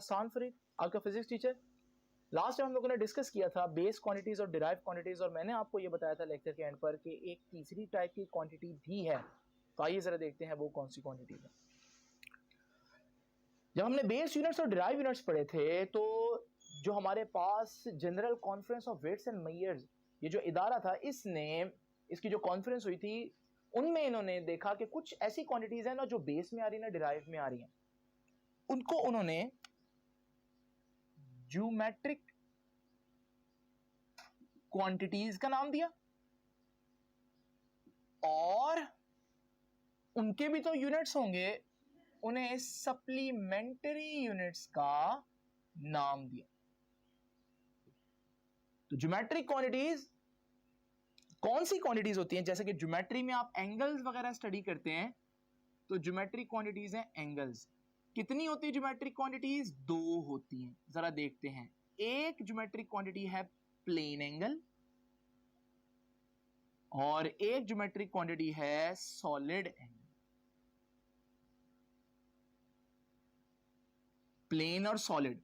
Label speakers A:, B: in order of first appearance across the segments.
A: हसन फरीद, आपका physics teacher. Last time हम लोगों ने डिस्कस किया था बेस क्वांटिटीज और डिराइव क्वांटिटीज, और मैंने आपको ये बताया था लेक्चर के एंड पर कि एक तीसरी टाइप की क्वांटिटी भी है। तो आइए जरा देखते हैं वो कौन सी क्वांटिटी है। जब हमने बेस यूनिट्स और डिराइव यूनिट्स पढ़े थे तो जो हमारे पास general conference of weights and measures, ये जो इदारा था, इसकी जो कॉन्फ्रेंस हुई थी, उनमें इन्होंने देखा कि कुछ ऐसी क्वांटिटीज हैं ना जो बेस में आ रही है ना डिराइव में आ रही हैं, उनको उन्होंने ज्योमेट्रिक क्वांटिटीज का नाम दिया, और उनके भी तो यूनिट्स होंगे, उन्हें सप्लीमेंट्री यूनिट्स का नाम दिया। तो ज्योमेट्रिक क्वांटिटीज कौन सी क्वांटिटीज होती हैं? जैसे कि ज्योमेट्री में आप एंगल्स वगैरह स्टडी करते हैं, तो ज्योमेट्रिक क्वांटिटीज हैं एंगल्स। कितनी होती है ज्योमेट्रिक क्वांटिटीज? 2 होती हैं। जरा देखते हैं। एक ज्योमेट्रिक क्वांटिटी है प्लेन एंगल, और एक ज्योमेट्रिक क्वांटिटी है सॉलिड एंगल। प्लेन और सॉलिड।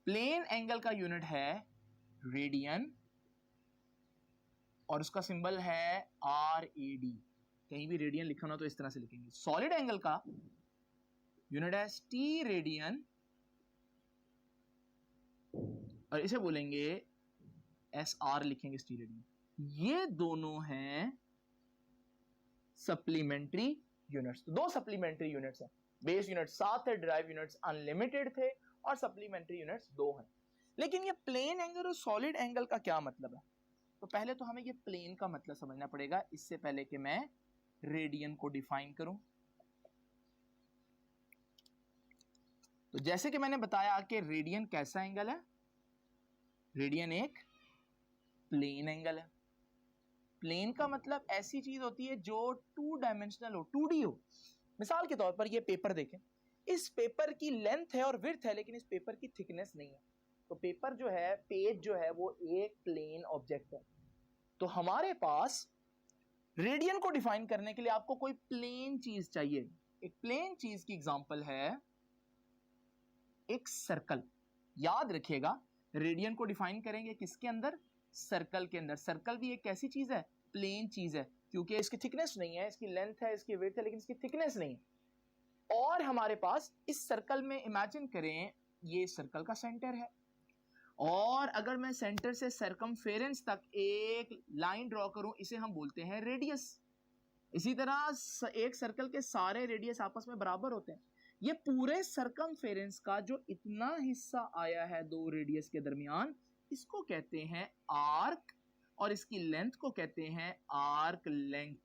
A: प्लेन एंगल का यूनिट है रेडियन, और उसका सिंबल है RAD। कहीं भी रेडियन लिखा ना तो इस तरह से लिखेंगे। सॉलिड एंगल का यूनिट है टी रेडियन, और इसे बोलेंगे SR, लिखेंगे टी रेडियन। ये दोनों हैं सप्लीमेंट्री यूनिट्स। तो 2 सप्लीमेंट्री यूनिट्स हैं। बेस यूनिट 7 थे, डिराइव यूनिट्स अनलिमिटेड थे, और सप्लीमेंट्री यूनिट्स 2 हैं। लेकिन ये प्लेन एंगल और सॉलिड एंगल का क्या मतलब है? तो पहले तो हमें ये प्लेन का मतलब समझना पड़ेगा, इससे पहले कि मैं रेडियन को डिफाइन करूं। तो जैसे कि मैंने बताया कि रेडियन कैसा एंगल है? रेडियन एक प्लेन एंगल है। प्लेन का मतलब ऐसी चीज होती है जो 2 डायमेंशनल हो, 2D हो। मिसाल के तौर पर ये पेपर देखें, इस पेपर की लेंथ है और विड्थ है, लेकिन इस पेपर की थिकनेस नहीं है। तो पेपर जो है, पेज जो है, वो एक प्लेन ऑब्जेक्ट है। तो हमारे पास रेडियन को डिफाइन करने के लिए आपको कोई प्लेन चीज चाहिए। एक प्लेन चीज की एग्जांपल है एक सर्कल। याद रखिएगा, रेडियन को डिफाइन करेंगे किसके अंदर? सर्कल के अंदर। सर्कल भी एक कैसी चीज है? प्लेन चीज है, क्योंकि इसकी थिकनेस नहीं है, इसकी लेंथ है, इसकी विड्थ है, लेकिन इसकी थिकनेस नहीं है। और हमारे पास इस सर्कल में इमेजिन करें, ये सर्कल का सेंटर है, और अगर मैं सेंटर से सर्कमफेरेंस तक एक लाइन ड्रॉ करूं, इसे हम बोलते हैं रेडियस। इसी तरह एक सर्कल के सारे रेडियस आपस में बराबर होते हैं। ये पूरे सर्कमफेरेंस का जो इतना हिस्सा आया है 2 रेडियस के दरमियान, इसको कहते हैं आर्क, और इसकी लेंथ को कहते हैं आर्क लेंथ।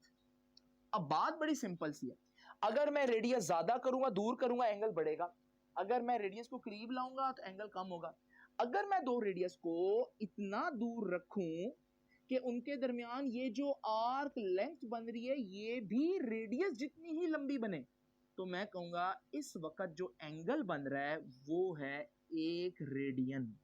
A: अब बात बड़ी सिंपल सी है। अगर मैं रेडियस ज्यादा करूंगा, दूर करूंगा, एंगल बढ़ेगा। अगर मैं रेडियस को करीब लाऊंगा तो एंगल कम होगा। अगर मैं 2 रेडियस को इतना दूर रखूं कि उनके दरमियान ये जो आर्क लेंथ बन रही है ये भी रेडियस जितनी ही लंबी बने, तो मैं कहूंगा इस वक्त जो एंगल बन रहा है वो है 1 रेडियन।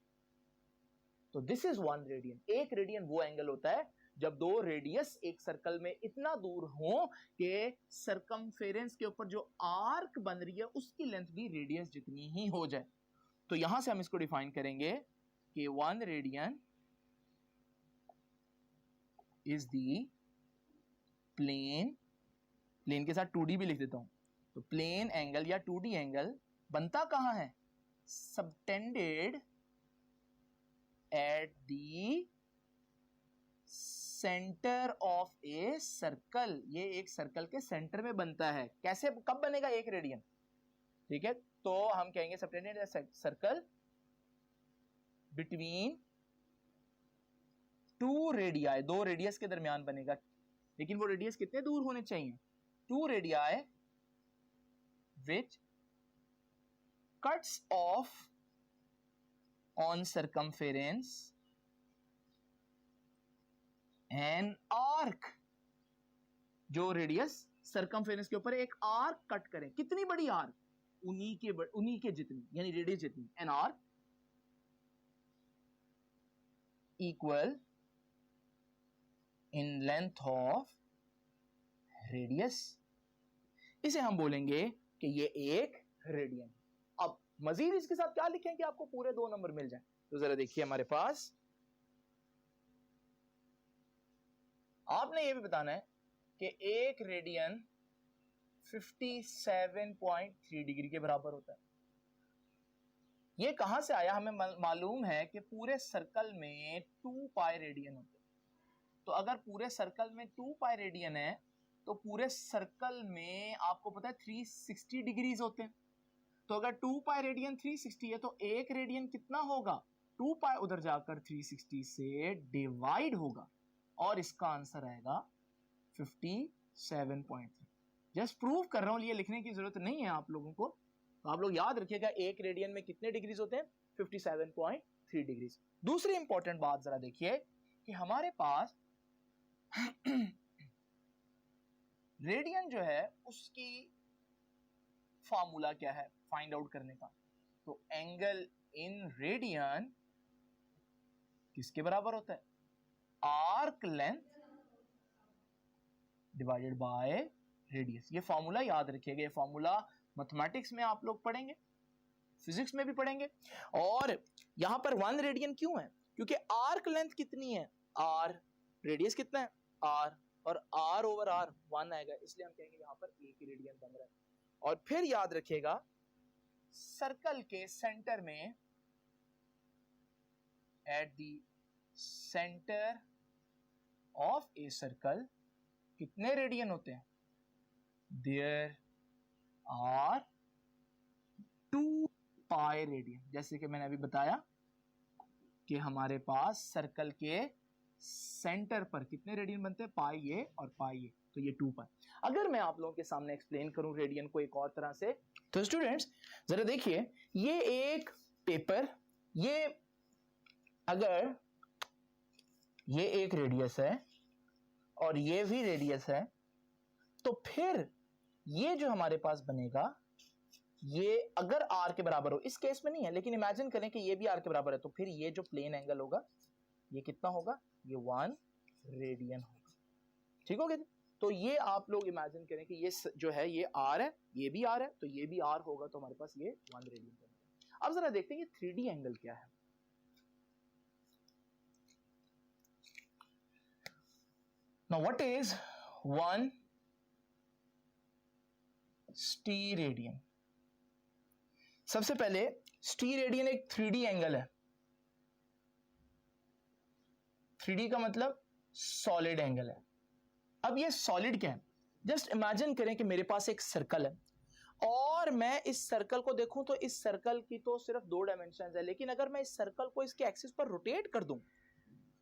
A: तो दिस इज 1 रेडियन। 1 रेडियन वो एंगल होता है जब 2 रेडियस एक सर्कल में इतना दूर हो कि सर्कमफेरेंस के ऊपर जो आर्क बन रही है उसकी लेंथ भी रेडियस जितनी ही हो जाए। तो यहां से हम इसको डिफाइन करेंगे कि 1 रेडियन इज दी प्लेन के साथ 2D भी लिख देता हूं। तो प्लेन एंगल या 2D एंगल बनता कहां है? Subtended at the centre of a circle. ये एक सर्कल के सेंटर में बनता है। कैसे, कब बनेगा 1 रेडियन? ठीक है, तो हम कहेंगे subtended at circle between 2 radii. 2 radius के दरमियान बनेगा, लेकिन वो रेडियस कितने दूर होने चाहिए? 2 radii which cuts off on circumference an arc। जो रेडियस सर्कमफेरेंस के ऊपर एक आर्क कट करें। कितनी बड़ी आर्क? उन्हीं के जितनी, यानी रेडियस जितनी। An arc equal in length of radius. इसे हम बोलेंगे कि ये 1 रेडियन। अब मजीद इसके साथ क्या लिखें कि आपको पूरे 2 नंबर मिल जाए? तो जरा देखिए हमारे पास आपने ये भी बताना है कि 1 रेडियन 57.3 डिग्री के बराबर होता है। ये कहां से आया? हमें मालूम है कि पूरे सर्कल में 2 पाई रेडियन होते हैं। तो अगर पूरे सर्कल में 2 पाई रेडियन है तो पूरे सर्कल में आपको पता है 360 डिग्रीज होते हैं। तो अगर 2 पाई रेडियन 360 है तो 1 रेडियन कितना होगा? 2 पाई उधर जाकर 360 से डिवाइड होगा और इसका आंसर आएगा 57.3। जस्ट प्रूव कर रहा हूं, ये लिखने की जरूरत नहीं है आप लोगों को। तो आप लोग याद रखिएगा 1 रेडियन में कितने डिग्रीज होते हैं? 57.3 डिग्रीज। दूसरी इंपॉर्टेंट बात जरा देखिए कि हमारे पास रेडियन जो है उसकी फॉर्मूला क्या है फाइंड आउट करने का? तो एंगल इन रेडियन किसके बराबर होता है? Arc length divided by radius. ये फॉर्मूला याद रखिएगा। ये फॉर्मूला मैथमेटिक्स में आप लोग पढ़ेंगे, फिजिक्स में भी पढ़ेंगे। और यहां पर 1 रेडियन क्यों है? क्योंकि आर्क लेंथ कितनी है? r, रेडियस कितना है? r, और r ओवर r 1 आएगा, इसलिए हम कहेंगे यहां पर 1 रेडियन बन रहा है। और फिर याद रखिएगा सर्कल के सेंटर में, at the centre of a circle कितने रेडियन होते हैं? There are 2 pi radian. जैसे कि मैंने अभी बताया कि हमारे पास सर्कल के सेंटर पर कितने रेडियन बनते हैं? पाई ए और पाई ए, तो ये 2 पाई। अगर मैं आप लोगों के सामने एक्सप्लेन करूं रेडियन को एक और तरह से, तो स्टूडेंट्स जरा देखिए, ये एक पेपर, ये अगर ये एक रेडियस है और ये भी रेडियस है, तो फिर ये जो हमारे पास बनेगा, ये अगर r के बराबर हो, इस केस में नहीं है लेकिन इमेजिन करें कि ये भी r के बराबर है, तो फिर ये जो प्लेन एंगल होगा ये कितना होगा? ये 1 रेडियन होगा। ठीक हो गया? तो ये आप लोग इमेजिन करें कि ये जो है ये r है, ये भी r है, तो ये भी r होगा, तो हमारे पास ये 1 रेडियन बनेगा। अब जरा देखते हैं ये 3D एंगल क्या है। Now what is 1 स्टीरेडियन? सबसे पहले स्टीरेडियन एक 3D एंगल है। 3D का मतलब सॉलिड एंगल है। अब ये सॉलिड क्या है? जस्ट इमेजिन करें कि मेरे पास एक सर्कल है और मैं इस सर्कल को देखूं तो इस सर्कल की तो सिर्फ 2 डायमेंशन है, लेकिन अगर मैं इस सर्कल को इसके एक्सिस पर रोटेट कर दूं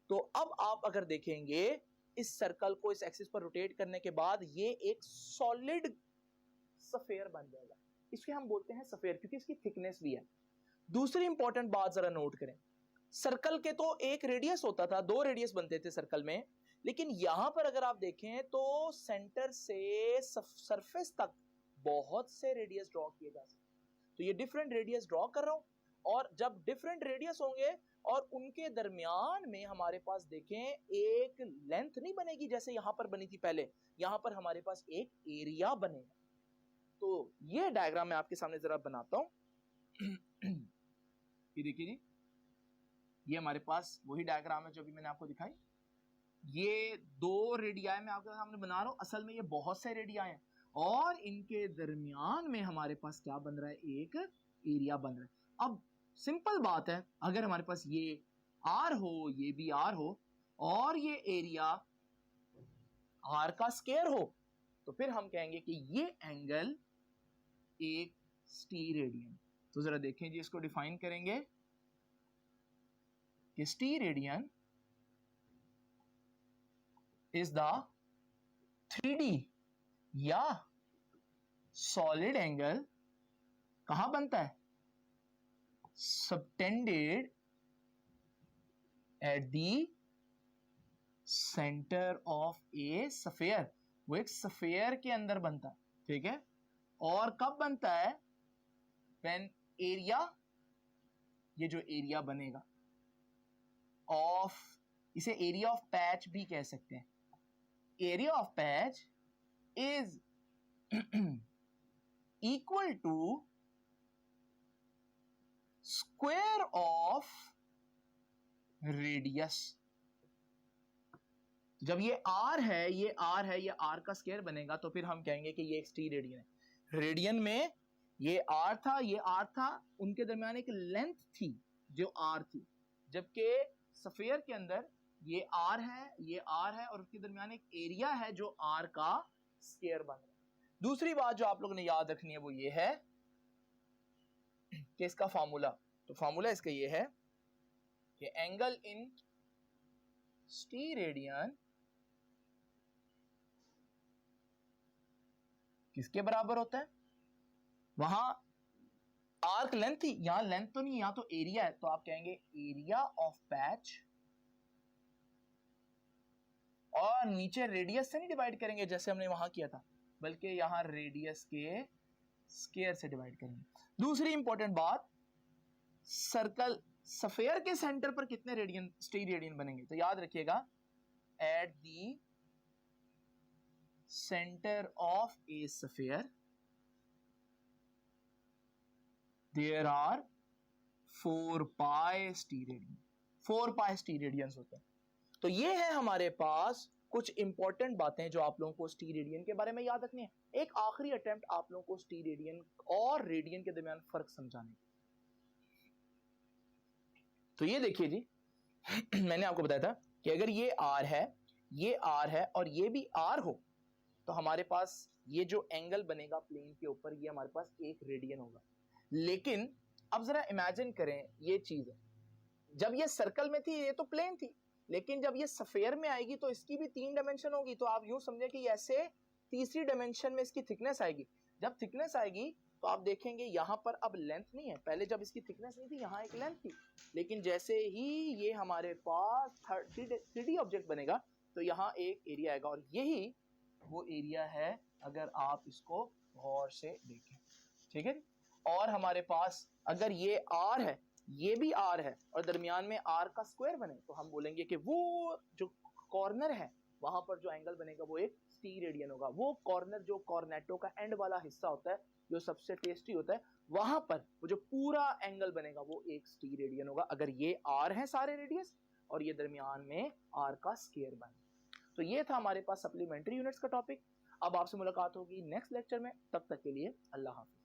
A: तो अब आप अगर देखेंगे इस सर्कल को इस एक्सिस पर रोटेट करने के बाद ये एक सॉलिड सफेयर बन जाएगा। इसके हम बोलते हैं सफेयर क्योंकि इसकी थिकनेस भी है। दूसरी इंपॉर्टेंट बात जरा नोट करें, सर्कल के तो एक रेडियस होता था, 2 रेडियस बनते थे सर्कल में, लेकिन यहां पर अगर आप देखें तो सेंटर से सरफेस तक बहुत से रेडियस ड्रॉ किए जा सकते। तो ये डिफरेंट रेडियस ड्रॉ कर रहा हूं, और जब डिफरेंट रेडियस होंगे और उनके दरमियान में हमारे पास देखें एक लेंथ नहीं बनेगी जैसे यहां पर बनी थी पहले, यहां पर हमारे पास एक एरिया बनेगा। तो ये डायग्राम मैं आपके सामने जरा बनाता हूं। ये देखिए जी, ये हमारे पास वही डायग्राम है जो अभी मैंने आपको दिखाई। ये 2 रेडियाई मैं आपके सामने बना रहा हूं, असल में ये बहुत से रेडियाई हैं और इनके दरमियान में हमारे पास क्या बन रहा है? एक एरिया बन रहा है। अब सिंपल बात है, अगर हमारे पास ये r हो, ये भी r हो और ये एरिया r का स्क्वायर हो, तो फिर हम कहेंगे कि ये एंगल एक स्टीरेडियन। तो जरा देखें जी, इसको डिफाइन करेंगे कि स्टीरेडियन इज द 3D या सॉलिड एंगल कहां बनता है? Subtended at the centre of A sphere. वो एक सफेयर के अंदर बनता है, ठीक है? और कब बनता है? व्हेन एरिया, ये जो एरिया बनेगा ऑफ, इसे एरिया ऑफ पैच भी कह सकते हैं। Area of patch is equal to square of radius. जब ये r है, ये r है, ये r का स्क्वायर बनेगा तो फिर हम कहेंगे कि ये एक टी रेडियन है। रेडियन में ये r था, ये r था, उनके दरमियान एक लेंथ थी जो r थी, जबकि स्फीयर के अंदर ये r है, ये r है, और उसके दरमियान एक एरिया है जो r का स्क्वायर बन रहा है। दूसरी बात जो आप लोगों ने याद रखनी है वो ये है कि इसका फार्मूला, तो फार्मूला इसका ये है कि एंगल इन टी रेडियन किसके बराबर होता है? वहां आर्क लेंथ थी, यहां लेंथ तो नहीं, यहां तो एरिया है, तो आप कहेंगे एरिया ऑफ पैच, और नीचे रेडियस से नहीं डिवाइड करेंगे जैसे हमने वहां किया था, बल्कि यहां रेडियस के स्क्वायर से डिवाइड करेंगे। दूसरी इंपॉर्टेंट बात, सर्कल स्फीयर के सेंटर पर कितने रेडियन, टी रेडियन बनेंगे? तो याद रखिएगा, at the center of a sphere there are 4 pi स्टीरेडियन, 4 pi स्टीरेडियंस होते हैं। तो ये है हमारे पास कुछ इंपॉर्टेंट बातें जो आप लोगों को स्टीरेडियन के बारे में याद रखनी है। एक आखिरी अटेम्प्ट आप लोगों को स्टीरेडियन और रेडियन के दरमियान फर्क समझाने की। तो ये देखिए जी, मैंने आपको बताया था कि अगर ये r है, ये r है और ये भी r हो, तो हमारे पास ये जो एंगल बनेगा प्लेन के ऊपर, ये हमारे पास 1 रेडियन होगा। लेकिन अब जरा इमेजिन करें, ये चीज है, जब ये सर्कल में थी ये तो प्लेन थी, लेकिन जब ये स्फीयर में आएगी तो इसकी भी 3 डायमेंशन होगी। तो आप यूं समझे कि ऐसे तीसरी डायमेंशन में इसकी थिकनेस आएगी। जब थिकनेस आएगी तो आप देखेंगे यहां पर अब लेंथ नहीं है, पहले जब इसकी थिकनेस नहीं थी यहां एक लेंथ थी, लेकिन जैसे ही ये हमारे पास 3D ऑब्जेक्ट बनेगा तो यहाँ एक एरिया आएगा, और यही वो एरिया है अगर आप इसको गौर से देखें, ठीक है। और हमारे पास अगर ये r है, ये भी r है, और दरमियान में r का स्क्वायर बने, तो हम बोलेंगे कि वो जो कॉर्नर है वहां पर जो एंगल बनेगा वो एक टी रेडियन होगा। वो कॉर्नर जो कॉर्नेटो का एंड वाला हिस्सा होता है जो सबसे टेस्टी होता है, वहां पर वो जो पूरा एंगल बनेगा वो एक टी रेडियन होगा, अगर ये r है सारे रेडियस और ये दरमियान में r का स्क्वायर बने। तो ये था हमारे पास सप्लीमेंट्री यूनिट्स का टॉपिक। अब आपसे मुलाकात होगी नेक्स्ट लेक्चर में, तब तक के लिए अल्लाह हाफिज।